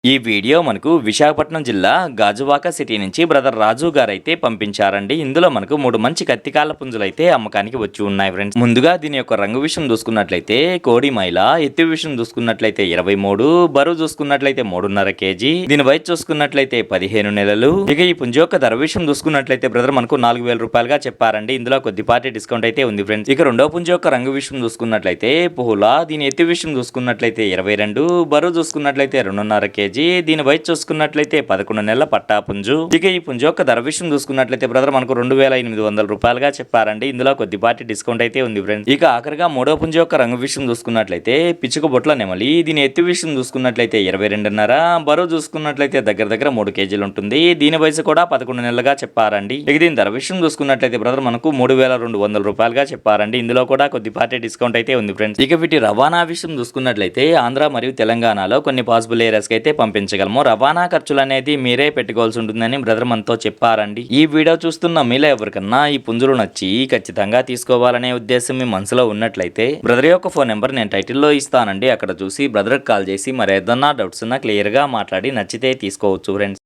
ఈ వీడియో మనకు విశాఖపట్నం జిల్లా గాజువాక సిటీ నుంచి బ్రదర్ రాజు గారు అయితే పంపించారండి. ఇందులో మనకు 3 మంచి కత్తికాల పుంజులు అయితే అమ్మకానికి వచ్చి ఉన్నాయి ఫ్రెండ్స్. ముందుగా దీని యొక్క రంగు విషయం చూసుకున్నట్లయితే కోడి మైల, ఎత్తు విషయం చూసుకున్నట్లయితే 23, బరువు చూసుకున్నట్లయితే 3.5 కేజీ, దీని వయసు చూసుకున్నట్లయితే 15 నెలలు. ఇక ఈ పుంజు యొక్క ధర విషయం చూసుకున్నట్లయితే బ్రదర్ మనకు 4,000 రూపాయలుగా చెప్పారండి. ఇందులో కొద్దిపాటి డిస్కౌంట్ అయితే ఉంది ఫ్రెండ్స్. ఇక రెండో పుంజు యొక్క రంగు విషయం చూసుకున్నట్లయితే పుహులా, దీని ఎత్తు విషయం చూసుకున్నట్లయితే 22, బరువు చూసుకున్నట్లయితే 2.5 కేజీ, దీని వయసు చూసుకున్నట్లయితే 11 నెలల పట్టా పుంజు. ఇక ఈ పుంజు యొక్క ధర విషయం చూసుకున్నట్లయితే బ్రదర్ మనకు 2,800 రూపాయలుగా చెప్పారండి. ఇందులో కొద్దిపాటి డిస్కౌంట్ అయితే ఉంది ఫ్రెండ్స్. ఇక ఆఖరిగా మూడో పుంజు యొక్క రంగు విషయం చూసుకున్నట్లయితే పిచ్చుక బొట్ల నెమలి, దీని ఎత్తు విషయం చూసుకున్నట్లయితే 22.5, బరువు చూసుకున్నట్లయితే దగ్గర 3 కేజీలు ఉంటుంది. దీని వయసు కూడా 11 నెలలుగా చెప్పారండి. ఇక దీని ధర విషయం చూసుకున్నట్లయితే బ్రదర్ మనకు 3,200 రూపాయలుగా చెప్పారండి. ఇందులో కూడా కొద్దిపాటి డిస్కౌంట్ అయితే ఉంది ఫ్రెండ్స్. ఇక వీటి రవాణా విషయం చూసుకున్నట్లయితే ఆంధ్ర మరియు తెలంగాణలో కొన్ని పాసిబుల్ ఏరియాస్ కి అయితే పంపించగలము. రవాణా ఖర్చులు అనేది మీరే పెట్టుకోవాల్సి ఉంటుందని బ్రదర్ మనతో చెప్పారండి. ఈ వీడియో చూస్తున్న మీలో ఎవరికన్నా ఈ పుంజులు నచ్చి ఖచ్చితంగా తీసుకోవాలనే ఉద్దేశం మీ మనసులో ఉన్నట్లయితే బ్రదర్ యొక్క ఫోన్ నెంబర్ నేను టైటిల్లో ఇస్తానండి. అక్కడ చూసి బ్రదర్కి కాల్ చేసి మరి ఏదన్నా డౌట్స్ ఉన్నా క్లియర్ గా మాట్లాడి నచ్చితే తీసుకోవచ్చు ఫ్రెండ్స్.